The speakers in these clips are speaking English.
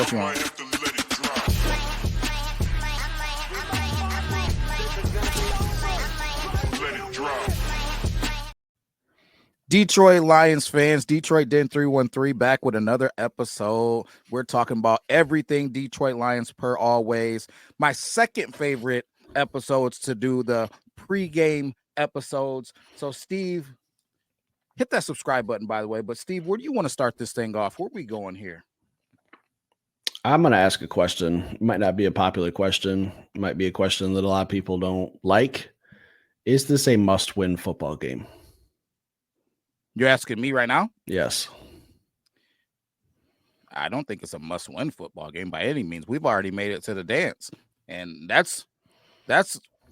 Push you on. Detroit Lions fans, Detroit Den 313 back with another episode. We're talking about everything Detroit Lions per always. My second favorite episodes to do the pregame episodes. So, Steve, hit that subscribe button, by the way. But, Steve, where do you want to start this thing off? Where are we going here? I'm going to ask a question. It might not be a popular question. It might be a question that a lot of people don't like. Is this a must-win football game? You're asking me right now? Yes. I don't think it's a must-win football game by any means. We've already made it to the dance. And that's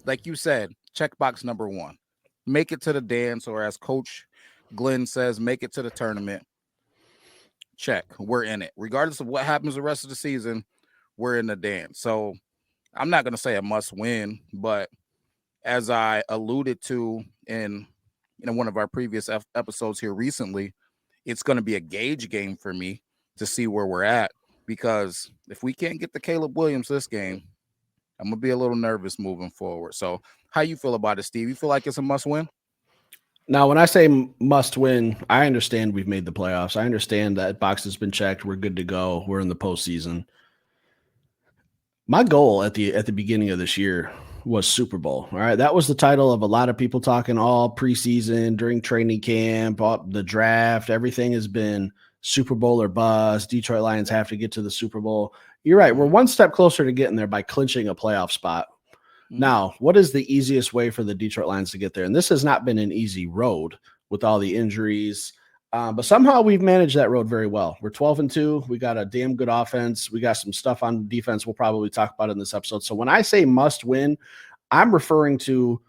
like you said, checkbox number one. Make it to the dance, or as Coach Glenn says, make it to the tournament. Check. We're in it. Regardless of what happens the rest of the season, we're in the dance. So I'm not going to say a must-win, but as I alluded to in one of our previous episodes here recently, it's going to be a gauge game for me to see where we're at, because if we can't get the Caleb Williams this game, I'm going to be a little nervous moving forward. So how you feel about it, Steve? You feel like it's a must win? Now, when I say must win, I understand we've made the playoffs. I understand that box has been checked. We're good to go. We're in the postseason. My goal at the beginning of this year was Super Bowl. All right. That was the title of a lot of people talking all preseason, during training camp, the draft. Everything has been Super Bowl or bust. Detroit Lions have to get to the Super Bowl. You're right. We're one step closer to getting there by clinching a playoff spot. Now, what is the easiest way for the Detroit Lions to get there? And this has not been an easy road with all the injuries, but somehow we've managed that road very well. We're 12-2. We got a damn good offense. We got some stuff on defense we'll probably talk about in this episode. So when I say must win, I'm referring to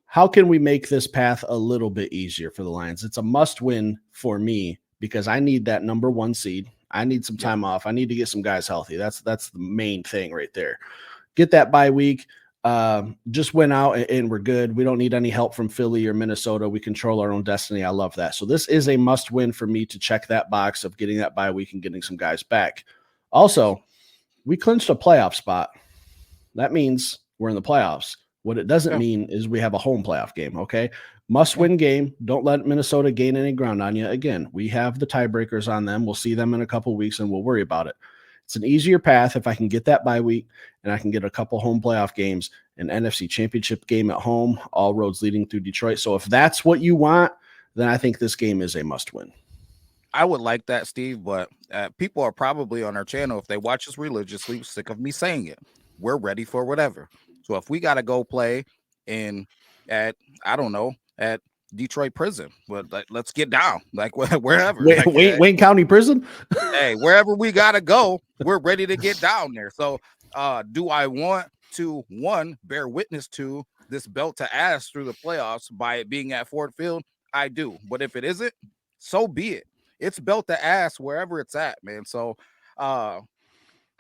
how can we make this path a little bit easier for the Lions. It's a must win for me because I need that number one seed. I need some time off. I need to get some guys healthy. That's the main thing right there. Get that bye week. Just went out and we're good. We don't need any help from Philly or Minnesota. We control our own destiny. I love that. So this is a must win for me to check that box of getting that bye week and getting some guys back. Also, we clinched a playoff spot. That means we're in the playoffs. What it doesn't mean is we have a home playoff game. Okay. Must win game. Don't let Minnesota gain any ground on you. Again, we have the tiebreakers on them. We'll see them in a couple weeks and we'll worry about it. It's an easier path if I can get that bye week and I can get a couple home playoff games, an NFC championship game at home, all roads leading through Detroit. So if that's what you want, then I think this game is a must win. I would like that, Steve, but people are probably on our channel, if they watch us religiously, sick of me saying it. We're ready for whatever. So if we got to go play at Detroit prison, but let's get down, like wherever. Wayne County Prison. Hey, wherever we gotta go, we're ready to get down there. So, do I want to bear witness to this belt to ass through the playoffs by it being at Ford Field? I do, but if it isn't, so be it. It's belt to ass wherever it's at, man. So, I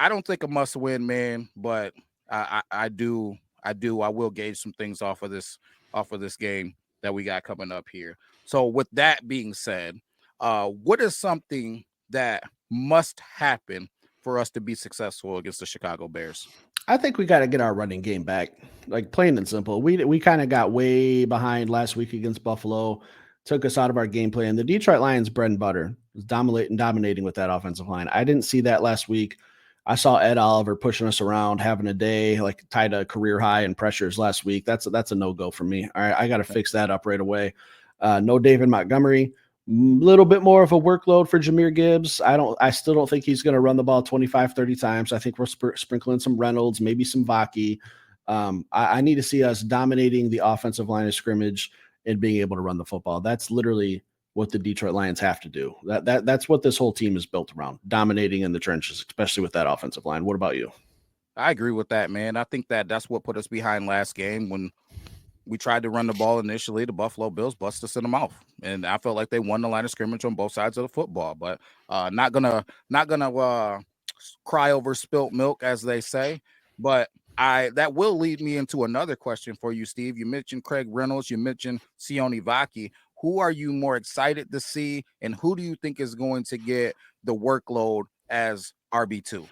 don't think a must win, man, but I will gauge some things off of this game that we got coming up here. So with that being said, what is something that must happen for us to be successful against the Chicago Bears? I think we got to get our running game back, like plain and simple. We kind of got way behind last week against Buffalo, took us out of our game plan. The Detroit Lions bread and butter was dominating with that offensive line. I didn't see that last week. I saw Ed Oliver pushing us around, having a day, like tied a career high in pressures last week. That's a no-go for me. All right, I got to fix that up right away. No David Montgomery. Little bit more of a workload for Jahmyr Gibbs. I still don't think he's going to run the ball 25, 30 times. I think we're sprinkling some Reynolds, maybe some Vaki. I need to see us dominating the offensive line of scrimmage and being able to run the football. That's literally what the Detroit Lions have to do. That's what this whole team is built around, dominating in the trenches, especially with that offensive line. What about you? I agree with that, man. I think that's what put us behind last game when we tried to run the ball initially. The Buffalo Bills busted us in the mouth, and I felt like they won the line of scrimmage on both sides of the football. But not gonna cry over spilt milk, as they say. But that will lead me into another question for you, Steve. You mentioned Craig Reynolds. You mentioned Sione Vaki. Who are you more excited to see, and who do you think is going to get the workload as RB2?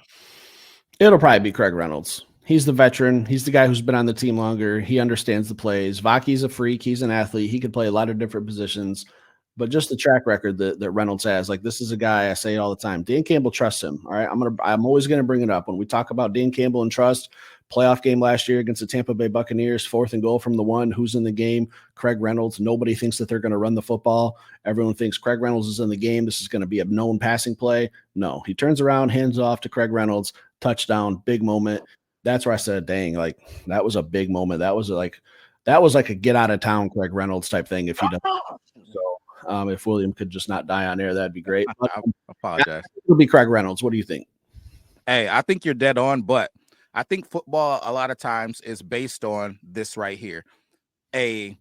It'll probably be Craig Reynolds. He's the veteran. He's the guy who's been on the team longer. He understands the plays. Vaki's a freak. He's an athlete. He could play a lot of different positions. But just the track record that Reynolds has, like, this is a guy, I say it all the time. Dan Campbell trusts him. All right. I'm always going to bring it up. When we talk about Dan Campbell and trust, playoff game last year against the Tampa Bay Buccaneers, 4th and goal from the 1. Who's in the game? Craig Reynolds. Nobody thinks that they're going to run the football. Everyone thinks Craig Reynolds is in the game. This is going to be a known passing play. No, he turns around, hands off to Craig Reynolds, touchdown, big moment. That's where I said, dang, like, that was a big moment. That was like a get out of town Craig Reynolds type thing if he does. So if William could just not die on air, that'd be great. But, I apologize. It'll be Craig Reynolds. What do you think? Hey, I think you're dead on, but I think football a lot of times is based on this right here. A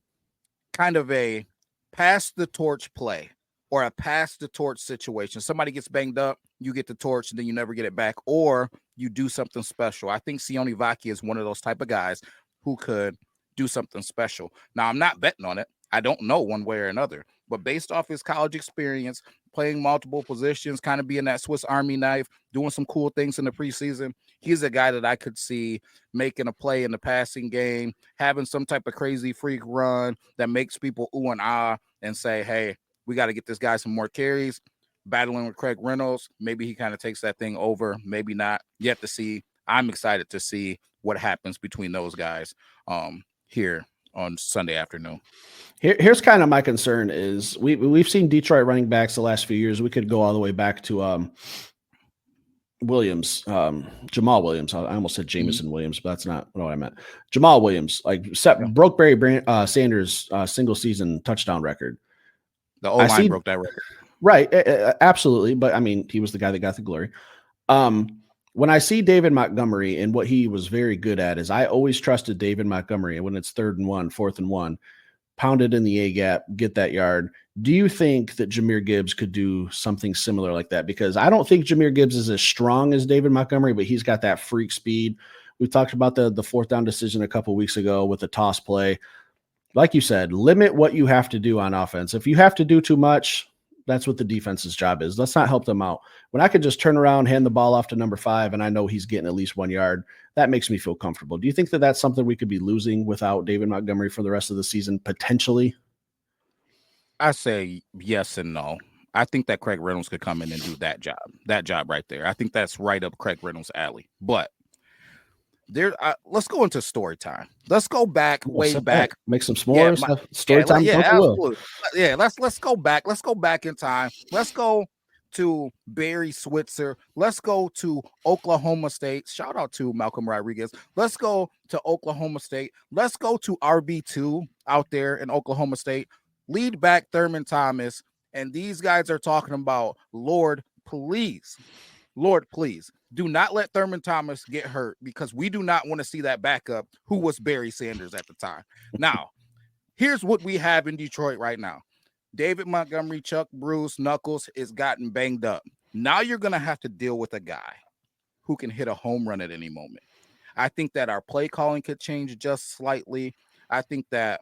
kind of a pass the torch play or a pass the torch situation. Somebody gets banged up, you get the torch, and then you never get it back, or you do something special. I think Sione Vaki is one of those type of guys who could do something special. Now, I'm not betting on it. I don't know one way or another, but based off his college experience, playing multiple positions, kind of being that Swiss Army knife, doing some cool things in the preseason, he's a guy that I could see making a play in the passing game, having some type of crazy freak run that makes people ooh and ah and say, hey, we got to get this guy some more carries. Battling with Craig Reynolds, maybe he kind of takes that thing over, maybe not. Yet to see. I'm excited to see what happens between those guys here on Sunday afternoon. Here's kind of my concern is we've seen Detroit running backs the last few years. We could go all the way back to Williams, Jamal Williams. I almost said Jameson Williams, but that's not what I meant. Jamal Williams, like broke Barry Sanders' single season touchdown record. The O-line broke that record. Right, absolutely. But I mean, he was the guy that got the glory. When I see David Montgomery and what he was very good at is I always trusted David Montgomery when it's 3rd and 1, 4th and 1, pound it in the A gap, get that yard. Do you think that Jahmyr Gibbs could do something similar like that? Because I don't think Jahmyr Gibbs is as strong as David Montgomery, but he's got that freak speed. We talked about the 4th down decision a couple of weeks ago with the toss play. Like you said, limit what you have to do on offense. If you have to do too much, that's what the defense's job is. Let's not help them out. When I could just turn around, hand the ball off to number 5, and I know he's getting at least 1 yard, that makes me feel comfortable. Do you think that that's something we could be losing without David Montgomery for the rest of the season, potentially? I say yes and no. I think that Craig Reynolds could come in and do that job right there. I think that's right up Craig Reynolds' alley. But there, let's go into story time. Let's go back way back. Make some s'mores. Story time. Yeah, absolutely. Yeah, let's go back. Let's go back in time. Let's go to Barry Switzer. Let's go to Oklahoma State. Shout out to Malcolm Rodriguez. Let's go to Oklahoma State. Let's go to RB2 out there in Oklahoma State. Lead back Thurman Thomas. And these guys are talking about, Lord, please, do not let Thurman Thomas get hurt, because we do not want to see that backup who was Barry Sanders at the time. Now, here's what we have in Detroit right now. David Montgomery, Chuck Bruce, Knuckles is gotten banged up. Now you're going to have to deal with a guy who can hit a home run at any moment. I think that our play calling could change just slightly. I think that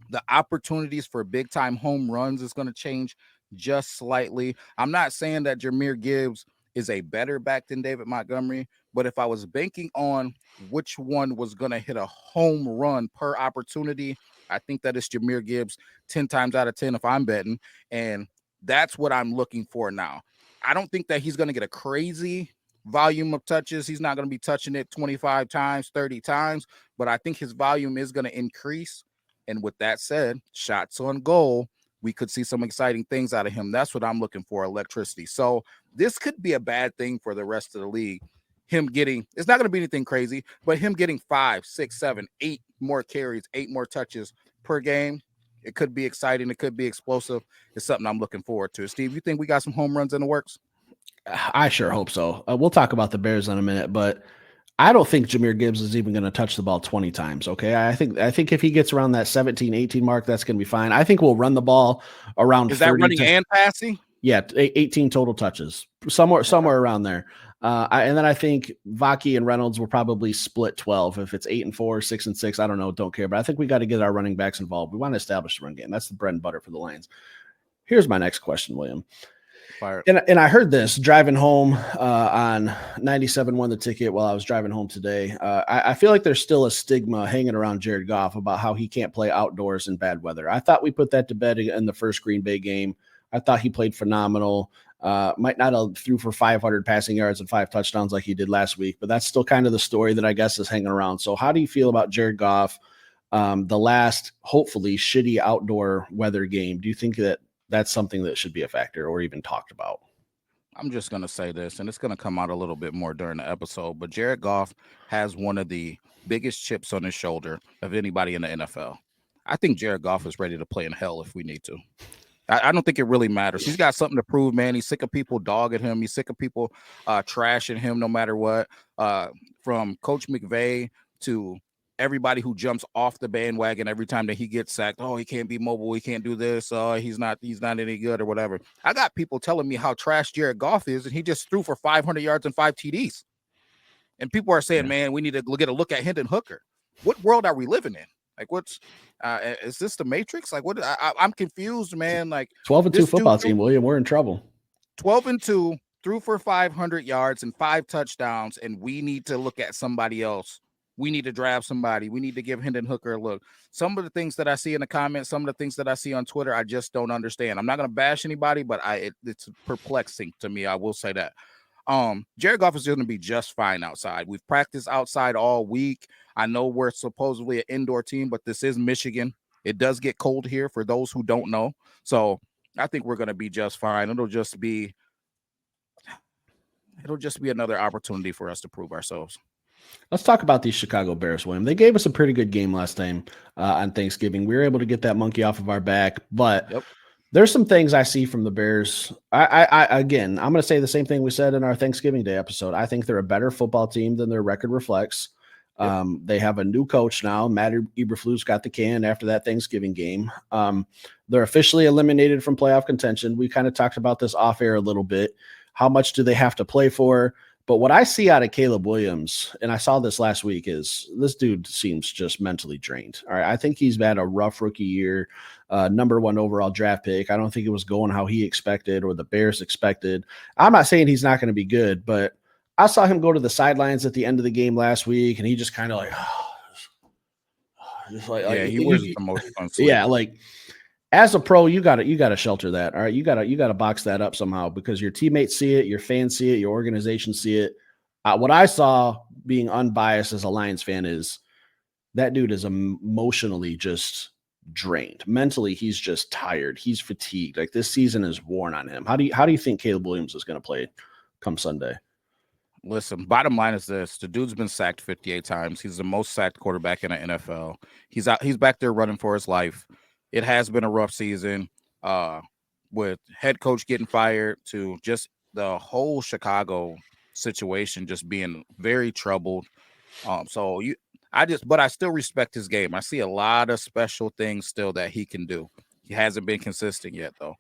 the opportunities for big time home runs is going to change just slightly. I'm not saying that Jahmyr Gibbs is a better back than David Montgomery, but if I was banking on which one was going to hit a home run per opportunity, I think that it's Jahmyr Gibbs 10 times out of 10 if I'm betting, and that's what I'm looking for now. I don't think that he's going to get a crazy volume of touches. He's not going to be touching it 25 times, 30 times, but I think his volume is going to increase. And with that said, shots on goal, we could see some exciting things out of him. That's what I'm looking for, electricity. So this could be a bad thing for the rest of the league. Him getting, it's not going to be anything crazy, but him getting 5, 6, 7, 8 more carries, 8 more touches per game, it could be exciting. It could be explosive. It's something I'm looking forward to. Steve, you think we got some home runs in the works? I sure hope so. We'll talk about the Bears in a minute, but I don't think Jahmyr Gibbs is even going to touch the ball 20 times. Okay. I think if he gets around that 17, 18 mark, that's going to be fine. I think we'll run the ball around. Is that running and passing? Yeah. 18 total touches, somewhere around there. And then I think Vaki and Reynolds will probably split 12. If it's 8 and 4, 6 and 6, I don't know. Don't care. But I think we got to get our running backs involved. We want to establish the run game. That's the bread and butter for the Lions. Here's my next question, William. Fire. And I heard this driving home on 97.1 The Ticket while I was driving home today. I feel like there's still a stigma hanging around Jared Goff about how he can't play outdoors in bad weather. I thought we put that to bed in the first Green Bay game. I thought he played phenomenal. Might not have threw for 500 passing yards and 5 touchdowns like he did last week, but that's still kind of the story that I guess is hanging around. So how do you feel about Jared Goff, the last, hopefully, shitty outdoor weather game? Do you think that that's something that should be a factor or even talked about? I'm just going to say this, and it's going to come out a little bit more during the episode, but Jared Goff has one of the biggest chips on his shoulder of anybody in the NFL. I think Jared Goff is ready to play in hell if we need to. I don't think it really matters. He's got something to prove, man. He's sick of people dogging him. He's sick of people trashing him no matter what. From Coach McVay to everybody who jumps off the bandwagon every time that he gets sacked. Oh, he can't be mobile. He can't do this. He's not any good or whatever. I got people telling me how trash Jared Goff is, and he just threw for 500 yards and 5 TDs. And people are saying, man, we need to get a look at Hendon Hooker. What world are we living in? Like, what's is this the Matrix? Like, what? I'm confused, man. Like, 12-2 football team, William. We're in trouble. 12-2, threw for 500 yards and 5 touchdowns, and we need to look at somebody else. We need to draft somebody. We need to give Hendon Hooker a look. Some of the things that I see in the comments, some of the things that I see on Twitter, I just don't understand. I'm not going to bash anybody, but it's perplexing to me. I will say that. Jared Goff is going to be just fine outside. We've practiced outside all week. I know we're supposedly an indoor team, but this is Michigan. It does get cold here for those who don't know. So I think we're going to be just fine. It'll just be another opportunity for us to prove ourselves. Let's talk about these Chicago Bears, William. They gave us a pretty good game last time on Thanksgiving. We were able to get that monkey off of our back, but there's some things I see from the Bears. Again, I'm going to say the same thing we said in our Thanksgiving Day episode. I think they're a better football team than their record reflects. They have a new coach now. Matt Eberflus got the can after that Thanksgiving game. They're officially eliminated from playoff contention. We kind of talked about this off air a little bit. How much do they have to play for? But what I see out of Caleb Williams, and I saw this last week, is this dude seems just mentally drained. All right, I think he's had a rough rookie year, number 1 overall draft pick. I don't think it was going how he expected or the Bears expected. I'm not saying he's not going to be good, but I saw him go to the sidelines at the end of the game last week, and he just kind of like, he was the most fun. Yeah, like as a pro, you gotta shelter that. All right, you gotta box that up somehow because your teammates see it, your fans see it, your organization see it. What I saw, being unbiased as a Lions fan, is that dude is emotionally just drained. Mentally, he's just tired. He's fatigued. Like this season is worn on him. How do you think Caleb Williams is going to play come Sunday? Listen, bottom line is this. The dude's been sacked 58 times. He's the most sacked quarterback in the NFL. He's back there running for his life. It has been a rough season with head coach getting fired to just the whole Chicago situation just being very troubled. But I still respect his game. I see a lot of special things still that he can do. He hasn't been consistent yet, though.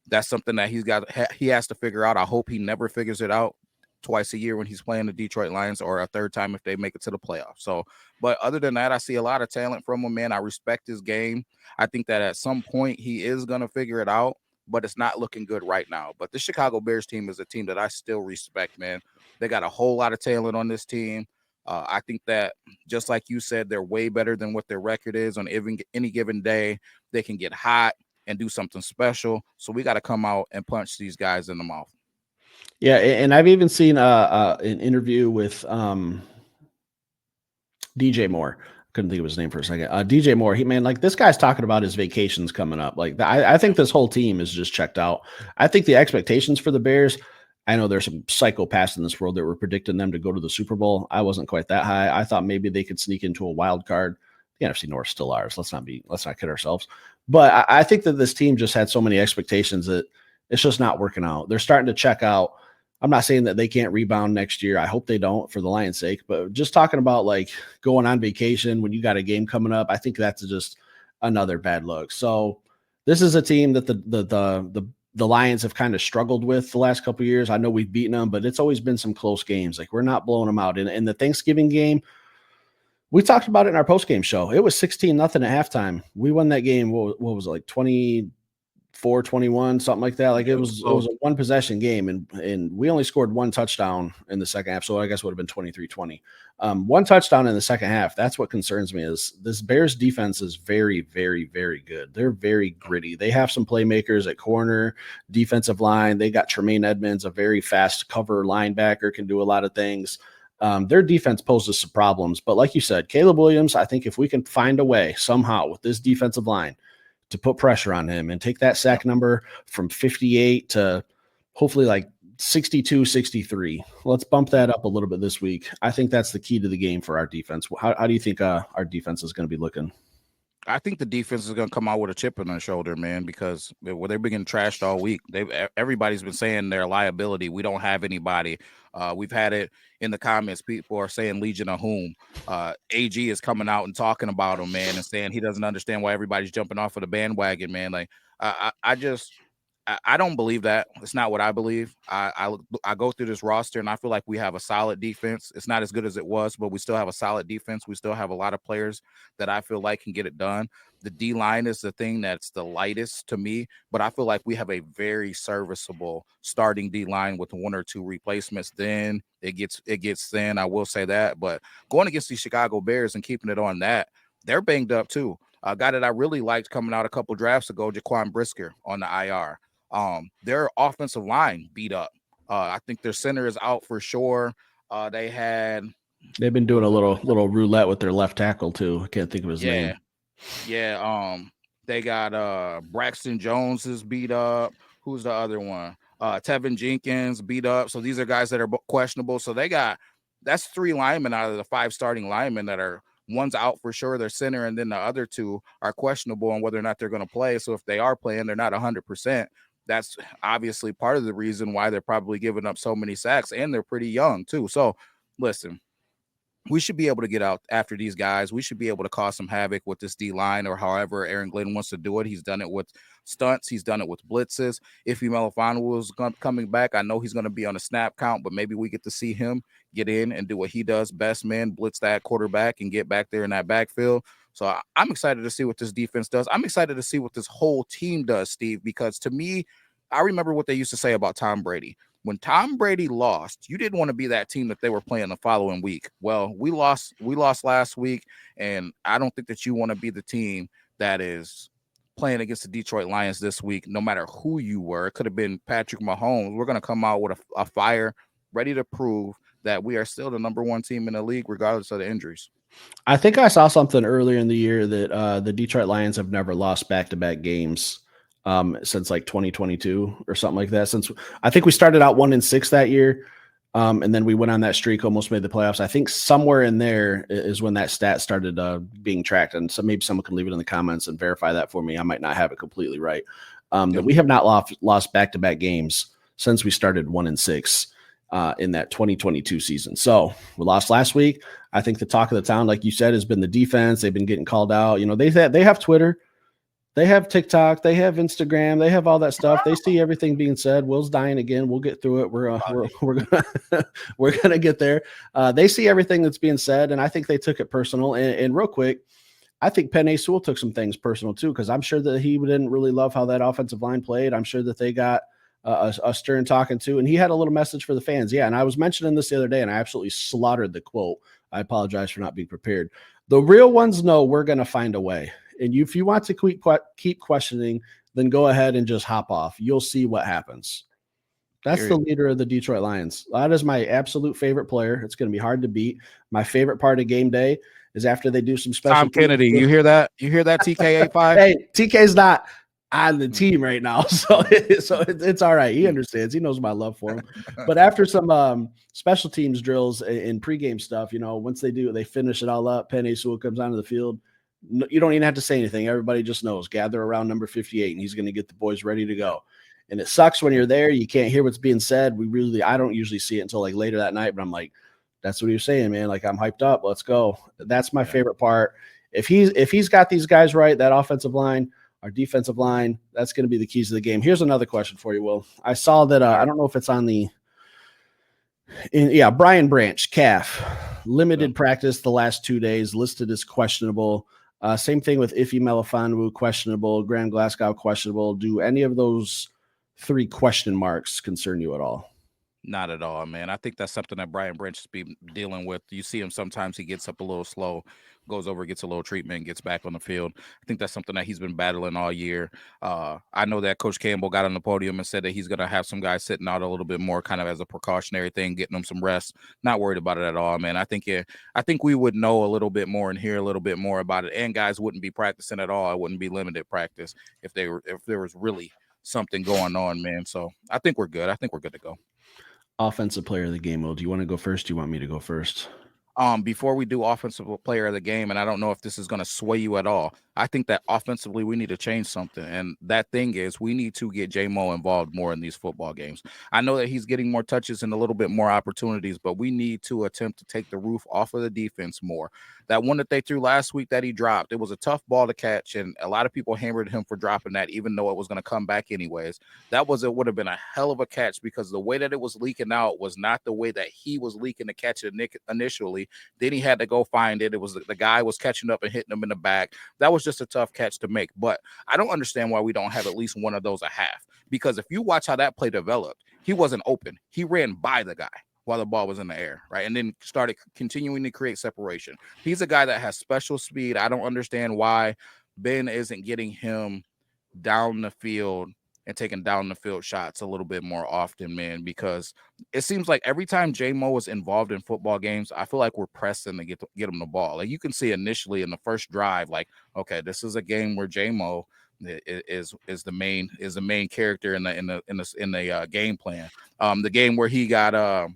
That's something that he has to figure out. I hope he never figures it out twice a year when he's playing the Detroit Lions, or a third time if they make it to the playoffs. So, but other than that, I see a lot of talent from him, man. I respect his game. I think that at some point he is going to figure it out, but it's not looking good right now. But the Chicago Bears team is a team that I still respect, man. They got a whole lot of talent on this team. I think that, just like you said, they're way better than what their record is on any given day. They can get hot and do something special. So we got to come out and punch these guys in the mouth. Yeah, and I've even seen an interview with DJ Moore. Couldn't think of his name for a second. DJ Moore, this guy's talking about his vacations coming up. Like, I think this whole team is just checked out. I think the expectations for the Bears, I know there's some psychopaths in this world that were predicting them to go to the Super Bowl. I wasn't quite that high. I thought maybe they could sneak into a wild card. The NFC North still ours. Let's not kid ourselves. But I think that this team just had so many expectations that it's just not working out. They're starting to check out. I'm not saying that they can't rebound next year. I hope they don't, for the Lions' sake. But just talking about like going on vacation when you got a game coming up, I think that's just another bad look. So this is a team that the Lions have kind of struggled with the last couple of years. I know we've beaten them, but it's always been some close games. Like, we're not blowing them out. In the Thanksgiving game, we talked about it in our post-game show. It was 16-0 at halftime. We won that game. What was it, like 20? 24-21, something like that. Like Yeah, it was a one possession game, and we only scored one touchdown in the second half. So I guess it would have been 23-20. One touchdown in the second half. That's what concerns me is this Bears defense is very, very, very good. They're very gritty. They have some playmakers at corner, defensive line. They got Tremaine Edmonds, a very fast cover linebacker, can do a lot of things. Their defense poses some problems. But like you said, Caleb Williams, I think if we can find a way somehow with this defensive line to put pressure on him and take that sack number from 58 to hopefully like 62, 63. Let's bump that up a little bit this week. I think that's the key to the game for our defense. How do you think our defense is going to be looking? I think the defense is going to come out with a chip on their shoulder, man, because they've been getting trashed all week. Everybody's been saying their liability. We don't have anybody. We've had it in the comments. People are saying Legion of Whom. AG is coming out and talking about him, man, and saying he doesn't understand why everybody's jumping off of the bandwagon, man. Like I don't believe that. It's not what I believe. I go through this roster and I feel like we have a solid defense. It's not as good as it was, but we still have a solid defense. We still have a lot of players that I feel like can get it done. The D line is the thing that's the lightest to me, but I feel like we have a very serviceable starting D line with one or two replacements. Then it gets thin. I will say that, but going against the Chicago Bears and keeping it on that, they're banged up too. A guy that I really liked coming out a couple drafts ago, Jaquan Brisker on the IR. Their offensive line beat up. I think their center is out for sure. They've been doing a little roulette with their left tackle too. I can't think of his name. Yeah. They got Braxton Jones is beat up. Who's the other one? Tevin Jenkins beat up. So these are guys that are questionable. So that's 3 linemen out of the 5 starting linemen that are, one's out for sure, their center, and then the other 2 are questionable on whether or not they're going to play. So if they are playing, they're not 100%. That's obviously part of the reason why they're probably giving up so many sacks, and they're pretty young too. So listen, we should be able to get out after these guys. We should be able to cause some havoc with this D line, or however Aaron Glenn wants to do it. He's done it with stunts. He's done it with blitzes. If Melifano is coming back, I know he's going to be on a snap count, but maybe we get to see him get in and do what he does best, man, blitz that quarterback and get back there in that backfield. So I'm excited to see what this defense does. I'm excited to see what this whole team does, Steve, because to me, I remember what they used to say about Tom Brady. When Tom Brady lost, you didn't want to be that team that they were playing the following week. Well, we lost last week, and I don't think that you want to be the team that is playing against the Detroit Lions this week, no matter who you were. It could have been Patrick Mahomes. We're going to come out with a fire, ready to prove that we are still the number 1 team in the league, regardless of the injuries. I think I saw something earlier in the year that the Detroit Lions have never lost back-to-back games since like 2022 or something like that. Since I think we started out 1-6 that year, and then we went on that streak, almost made the playoffs. I think somewhere in there is when that stat started being tracked, and so maybe someone can leave it in the comments and verify that for me. I might not have it completely right. That we have not lost back-to-back games since we started 1-6. In that 2022 season. So we lost last week. I think the talk of the town, like you said, has been the defense. They've been getting called out. You know, they have Twitter, they have TikTok, they have Instagram, they have all that stuff. They see everything being said. Will's dying again. We'll get through it. We're gonna get there. They see everything that's being said, and I think they took it personal. And real quick, I think Penei Sewell took some things personal too, because I'm sure that he didn't really love how that offensive line played. I'm sure that they got a stern talking to, and he had a little message for the fans. Yeah. And I was mentioning this the other day, and I absolutely slaughtered the quote. I apologize for not being prepared. The real ones know we're going to find a way. And if you want to keep questioning, then go ahead and just hop off. You'll see what happens. That's the leader of the Detroit Lions. That is my absolute favorite player. It's going to be hard to beat. My favorite part of game day is after they do some special. Tom Kennedy, you hear that? You hear that, TK85? Hey, TK's not on the team right now, so it's all right. He understands. He knows my love for him. But after some special teams drills and pregame stuff, you know, once they finish it all up. Penei Sewell comes onto the field. You don't even have to say anything. Everybody just knows. Gather around number 58, and he's going to get the boys ready to go. And it sucks when you're there. You can't hear what's being said. I don't usually see it until like later that night. But I'm like, that's what he was saying, man. Like, I'm hyped up. Let's go. That's my favorite part. If he's got these guys right, that offensive line, our defensive line, that's going to be the keys to the game. Here's another question for you, Will. I saw that I don't know if it's on Brian Branch, calf, limited practice the last 2 days, listed as questionable. Same thing with Ife Melifonwu, questionable. Graham Glasgow, questionable. Do any of those 3 question marks concern you at all? Not at all, man. I think that's something that Brian Branch has been dealing with. You see him sometimes he gets up a little slow, goes over, gets a little treatment, gets back on the field. I think that's something that he's been battling all year. I know that Coach Campbell got on the podium and said that he's going to have some guys sitting out a little bit more, kind of as a precautionary thing, getting them some rest. Not worried about it at all, man. I think we would know a little bit more and hear a little bit more about it, and guys wouldn't be practicing at all. It wouldn't be limited practice if there was really something going on, man. So I think we're good. I think we're good to go. Offensive player of the game, Will. Do you want to go first? Do you want me to go first? Before we do offensive player of the game, and I don't know if this is going to sway you at all, I think that offensively we need to change something. And that thing is we need to get J-Mo involved more in these football games. I know that he's getting more touches and a little bit more opportunities, but we need to attempt to take the roof off of the defense more. That one that they threw last week that he dropped, it was a tough ball to catch, and a lot of people hammered him for dropping that, even though it was going to come back anyways. It would have been a hell of a catch, because the way that it was leaking out was not the way that he was leaking to catch it initially. Then he had to go find it. It was the guy was catching up and hitting him in the back. That was just a tough catch to make. But I don't understand why we don't have at least one of those a half, because if you watch how that play developed, he wasn't open. He ran by the guy while the ball was in the air, right? And then started continuing to create separation. He's a guy that has special speed. I don't understand why Ben isn't getting him down the field and taking down the field shots a little bit more often, man, because it seems like every time J-Mo is involved in football games, I feel like we're pressing to get him the ball. Like, you can see initially in the first drive, like, okay, this is a game where J-Mo is the main character in the game plan. The game where he got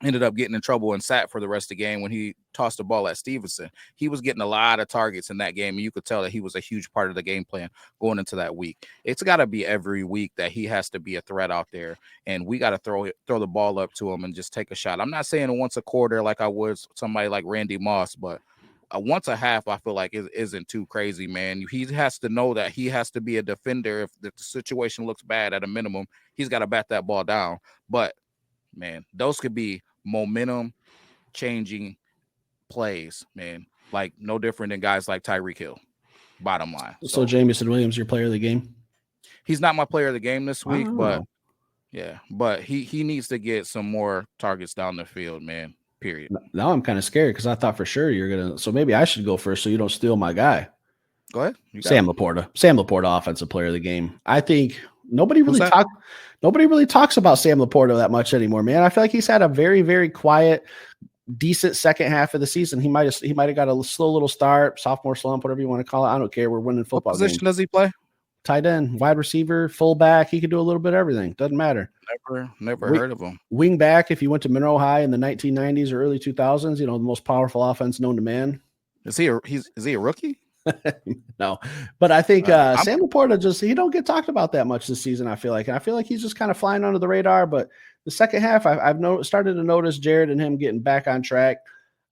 ended up getting in trouble and sat for the rest of the game when he tossed the ball at Stevenson. He was getting a lot of targets in that game, and you could tell that he was a huge part of the game plan going into that week. It's got to be every week that he has to be a threat out there, and we got to throw the ball up to him and just take a shot. I'm not saying it once a quarter like I would somebody like Randy Moss, but once a half, I feel like it isn't too crazy, man. He has to know that he has to be a defender. If the situation looks bad, at a minimum, he's got to bat that ball down. But man, those could be momentum changing plays, man. Like, no different than guys like Tyreek Hill, bottom line. So Jamison Williams, your player of the game? He's not my player of the game this week, but yeah, but he needs to get some more targets down the field, man, period. Now I'm kind of scared, because I thought for sure you're going to, so maybe I should go first so you don't steal my guy. Go ahead. Sam Laporta, offensive player of the game. I think nobody really talks about Sam Laporta that much anymore, man. I feel like he's had a very, very quiet, decent second half of the season. He might have got a slow little start, sophomore slump, whatever you want to call it. I don't care. We're winning football. What position does he play? Tight end, wide receiver, fullback. He could do a little bit of everything. Doesn't matter. Never heard of him. Wing back, if you went to Monroe High in the 1990s or early 2000s, the most powerful offense known to man. Is he a rookie? No, but I think Sam Laporta he don't get talked about that much this season. I feel like he's just kind of flying under the radar. But the second half, I've started to notice Jared and him getting back on track.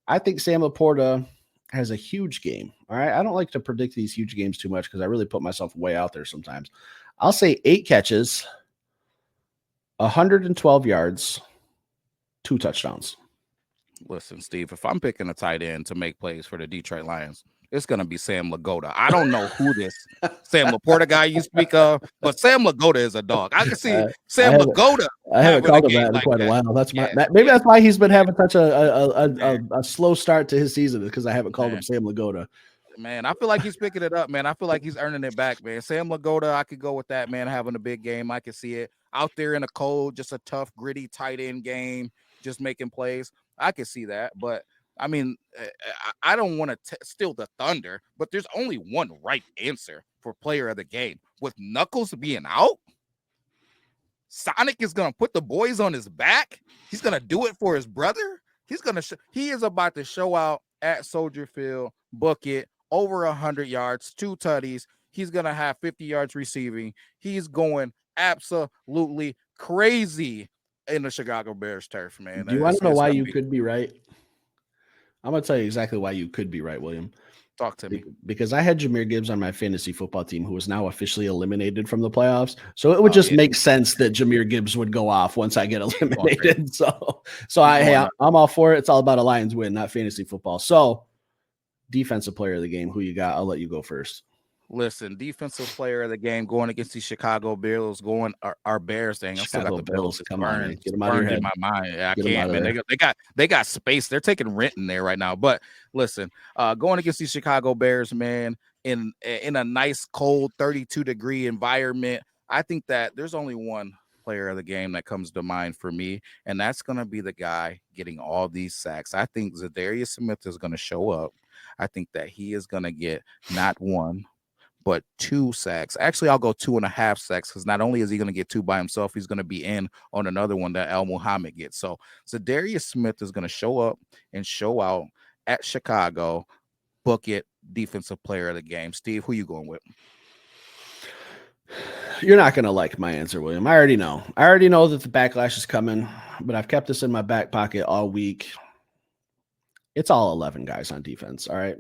I think Sam Laporta has a huge game. All right, I don't like to predict these huge games too much, because I really put myself way out there sometimes. I'll say 8 catches, 112 yards, 2 touchdowns. Listen, Steve, if I'm picking a tight end to make plays for the Detroit Lions, it's going to be Sam Lagoda. I don't know who this Sam Laporta guy you speak of, but Sam Lagoda is a dog. I can see Sam Lagoda. I haven't called him that in quite a while. Maybe that's why he's been having such a slow start to his season, because I haven't called him Sam Lagoda. Man, I feel like he's picking it up, man. I feel like he's earning it back, man. Sam Lagoda, I could go with that, man, having a big game. I can see it out there in the cold, just a tough, gritty, tight end game, just making plays. I can see that, but I mean, I don't want to steal the thunder, but there's only one right answer for player of the game. With Knuckles being out, Sonic is going to put the boys on his back. He's going to do it for his brother. He is about to show out at Soldier Field, book it, over 100 yards, 2 tutties. He's going to have 50 yards receiving. He's going absolutely crazy in the Chicago Bears turf, man. Do you want to know why you could be right? I'm going to tell you exactly why you could be right, William. Talk to me. Because I had Jahmyr Gibbs on my fantasy football team, who is now officially eliminated from the playoffs. So it would make sense that Jahmyr Gibbs would go off once I get eliminated. So I'm all for it. It's all about a Lions win, not fantasy football. So defensive player of the game, who you got? I'll let you go first. Listen, defensive player of the game going against the Chicago Bills, going our Bears thing. I still got Chicago the Bills. Bills. It's Come on, man. burned. Get It's them out of your burned in head. my mind. Yeah, I Get them out can't, of man. there. They got space. They're taking rent in there right now. But listen, going against the Chicago Bears, man, in a nice cold 32-degree environment, I think that there's only one player of the game that comes to mind for me, and that's gonna be the guy getting all these sacks. I think Zadarius Smith is gonna show up. I think that he is gonna get not one but 2 sacks. Actually, I'll go 2.5 sacks because not only is he going to get 2 by himself, he's going to be in on another one that Al Muhammad gets. So Darius Smith is going to show up and show out at Chicago. Book it, defensive player of the game. Steve, who you going with? You're not going to like my answer, William. I already know. I already know that the backlash is coming, but I've kept this in my back pocket all week. It's all 11 guys on defense. All right.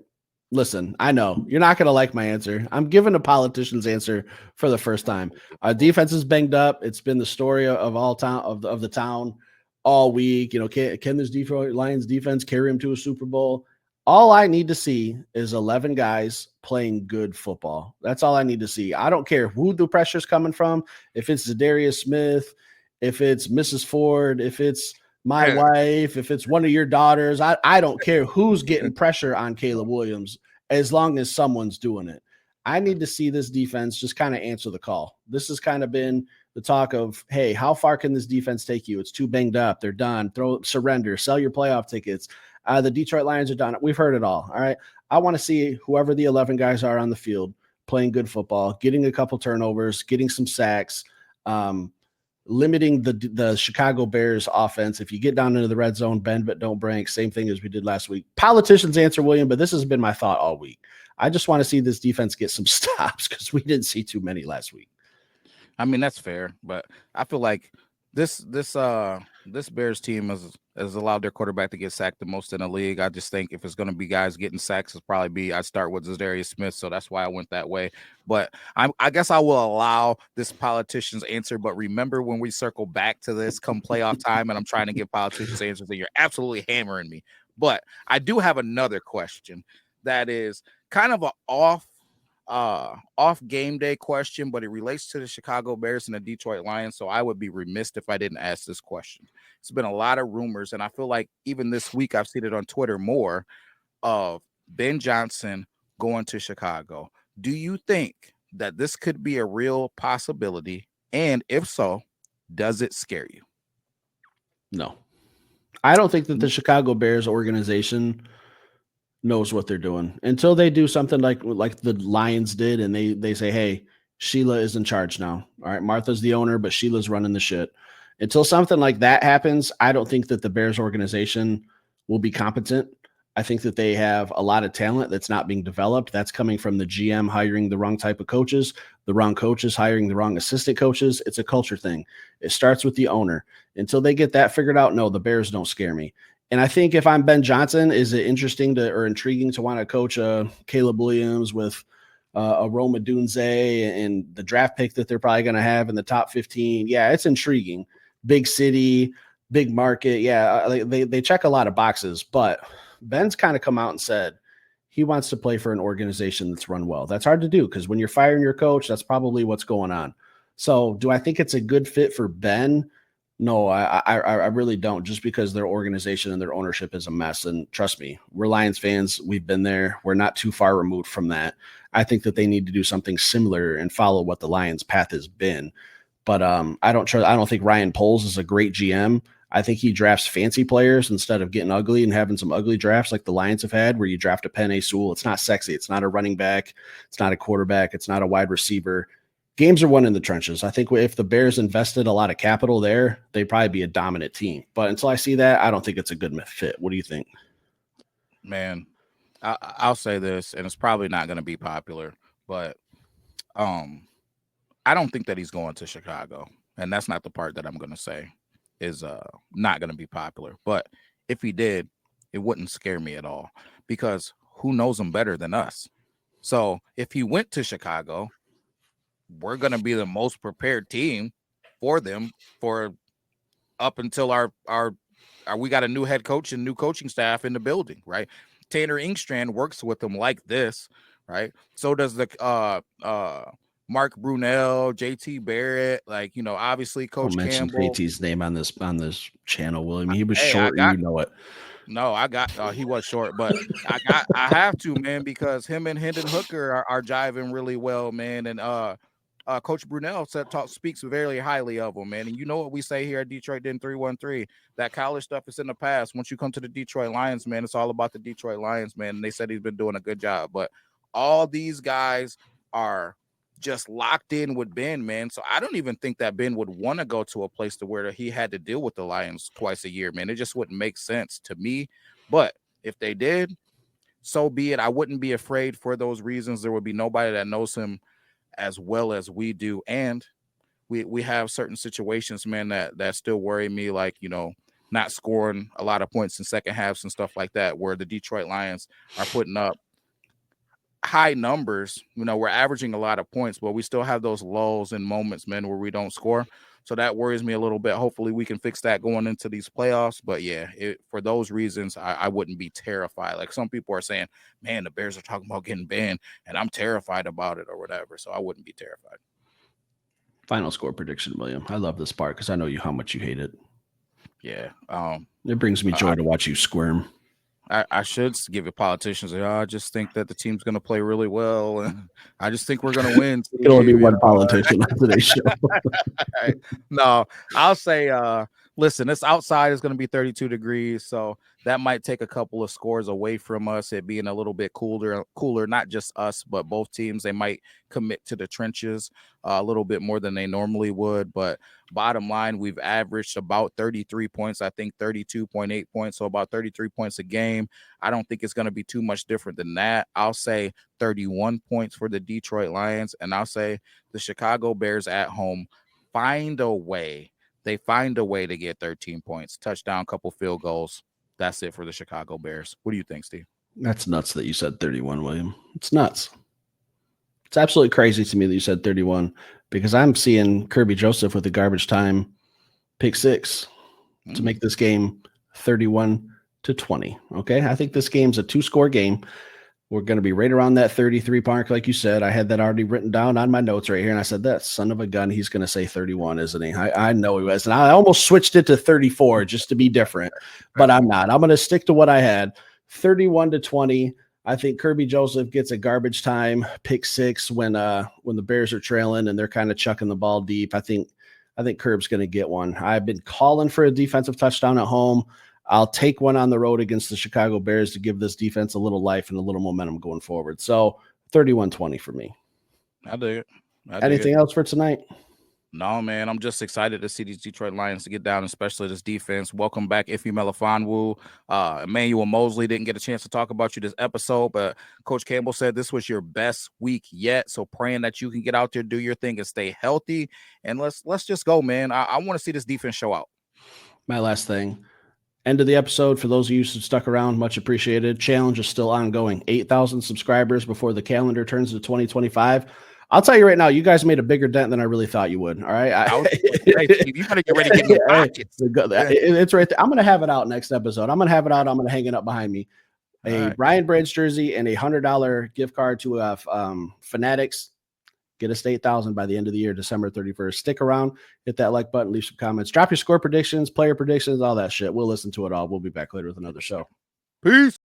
Listen, I know you're not going to like my answer. I'm giving a politician's answer for the first time. Our defense is banged up. It's been the story of all town of the town all week. You know, can this Detroit Lions defense carry him to a Super Bowl? All I need to see is 11 guys playing good football. That's all I need to see. I don't care who the pressure's coming from. If it's Zadarius Smith, if it's Mrs. Ford, if it's my wife, if it's one of your daughters, I don't care who's getting pressure on Caleb Williams as long as someone's doing it. I need to see this defense just kind of answer the call. This has kind of been the talk of, hey, how far can this defense take you? It's too banged up. They're done. Surrender, sell your playoff tickets. The Detroit Lions are done. We've heard it all. All right. I want to see whoever the 11 guys are on the field playing good football, getting a couple turnovers, getting some sacks, limiting the Chicago Bears offense. If you get down into the red zone, bend but don't break. Same thing as we did last week. Politicians answer, William, but this has been my thought all week. I just want to see this defense get some stops because we didn't see too many last week. I mean, that's fair, but I feel like this Bears team has allowed their quarterback to get sacked the most in the league. I just think if it's going to be guys getting sacks, it's probably I'd start with Zadarius Smith, so that's why I went that way. But I guess I will allow this politician's answer. But remember when we circle back to this come playoff time, and I'm trying to give politicians answers, and you're absolutely hammering me. But I do have another question that is kind of a off game day question, but it relates to the Chicago Bears and the Detroit Lions. So I would be remiss if I didn't ask this question. It's been a lot of rumors, and I feel like even this week I've seen it on Twitter more of Ben Johnson going to Chicago. Do you think that this could be a real possibility? And if so, does it scare you? No. I don't think that the Chicago Bears organization knows what they're doing until they do something like the Lions did, and they say, hey, Sheila is in charge now. All right, Martha's the owner, but Sheila's running the shit. Until something like that happens, I don't think that the Bears organization will be competent. I think that they have a lot of talent that's not being developed. That's coming from the GM hiring the wrong type of coaches, the wrong coaches hiring the wrong assistant coaches. It's a culture thing. It starts with the owner. Until they get that figured out, no, the Bears don't scare me. And I think if I'm Ben Johnson, is it interesting or intriguing to want to coach Caleb Williams with a Rome Odunze and the draft pick that they're probably going to have in the top 15? Yeah, it's intriguing. Big city, big market. Yeah, they check a lot of boxes. But Ben's kind of come out and said he wants to play for an organization that's run well. That's hard to do because when you're firing your coach, that's probably what's going on. So do I think it's a good fit for Ben? No, I really don't, just because their organization and their ownership is a mess. And trust me, we're Lions fans. We've been there. We're not too far removed from that. I think that they need to do something similar and follow what the Lions' path has been. But I don't think Ryan Poles is a great GM. I think he drafts fancy players instead of getting ugly and having some ugly drafts like the Lions have had, where you draft a Penei Sewell. It's not sexy. It's not a running back. It's not a quarterback. It's not a wide receiver. Games are won in the trenches. I think if the Bears invested a lot of capital there, they'd probably be a dominant team. But until I see that, I don't think it's a good fit. What do you think? Man, I'll say this, and it's probably not going to be popular, but I don't think that he's going to Chicago. And that's not the part that I'm going to say is not going to be popular. But if he did, it wouldn't scare me at all, because who knows him better than us? So if he went to Chicago, we're going to be the most prepared team for them for up until our we got a new head coach and new coaching staff in the building, right? Tanner Inkstrand works with him like this, right? So does the Mark Brunell, JT Barrett, like, obviously Don't Coach mention Campbell. JT's name on this channel, William. He was Hey, short, and you know it. No, I got he was short, but I have to, man, because him and Hendon Hooker are jiving really well, man. And Coach Brunell speaks very highly of him, man. And you know what we say here at Detroit Den 313, that college stuff is in the past. Once you come to the Detroit Lions, man, it's all about the Detroit Lions, man. And they said he's been doing a good job. But all these guys are just locked in with Ben, man. So I don't even think that Ben would want to go to a place to where he had to deal with the Lions twice a year, man. It just wouldn't make sense to me. But if they did, so be it. I wouldn't be afraid for those reasons. There would be nobody that knows him as well as we do. And we have certain situations, man, that still worry me, like, not scoring a lot of points in second halves and stuff like that, where the Detroit Lions are putting up high numbers. We're averaging a lot of points, but we still have those lulls and moments, man, where we don't score. So that worries me a little bit. Hopefully we can fix that going into these playoffs. But yeah, for those reasons, I wouldn't be terrified. Like some people are saying, man, the Bears are talking about getting banned and I'm terrified about it or whatever. So I wouldn't be terrified. Final score prediction, William. I love this part because I know how much you hate it. Yeah. It brings me joy to watch you squirm. I should give it politicians. I just think that the team's going to play really well, and I just think we're going to win. It can only be one politician on today's show. No, I'll say, listen, this outside is going to be 32 degrees, so that might take a couple of scores away from us. It being a little bit cooler, not just us, but both teams. They might commit to the trenches a little bit more than they normally would. But bottom line, we've averaged about 33 points, I think 32.8 points, so about 33 points a game. I don't think it's going to be too much different than that. I'll say 31 points for the Detroit Lions, and I'll say the Chicago Bears at home find a way. They find a way to get 13 points, touchdown, couple field goals. That's it for the Chicago Bears. What do you think, Steve? That's nuts that you said 31, William. It's nuts. It's absolutely crazy to me that you said 31 because I'm seeing Kirby Joseph with a garbage time pick six to make this game 31-20. Okay. I think this game's a 2-score game. We're going to be right around that 33 mark. Like you said, I had that already written down on my notes right here. And I said, that son of a gun, he's going to say 31, isn't he? I know he was. And I almost switched it to 34 just to be different, but I'm not. I'm going to stick to what I had. 31-20. I think Kirby Joseph gets a garbage time pick six when the Bears are trailing and they're kind of chucking the ball deep. I think Kirb's going to get one. I've been calling for a defensive touchdown at home. I'll take one on the road against the Chicago Bears to give this defense a little life and a little momentum going forward. So 31-20 for me. I dig it. Anything else for tonight? No, man. I'm just excited to see these Detroit Lions to get down, especially this defense. Welcome back, Ife Melifonwu. Emmanuel Mosley didn't get a chance to talk about you this episode, but Coach Campbell said this was your best week yet. So praying that you can get out there, do your thing, and stay healthy. And let's just go, man. I want to see this defense show out. My last thing. End of the episode. For those of you who stuck around, much appreciated. Challenge is still ongoing. 8,000 subscribers before the calendar turns to 2025. I'll tell you right now, you guys made a bigger dent than I really thought you would. All right. You better get ready to get in the pockets. It's right there. I'm going to have it out next episode. I'm going to have it out. I'm going to hang it up behind me. A Brian Branch jersey and a $100 gift card to Fanatics. Get us to 8,000 by the end of the year, December 31st. Stick around, hit that like button, leave some comments, drop your score predictions, player predictions, all that shit. We'll listen to it all. We'll be back later with another show. Peace.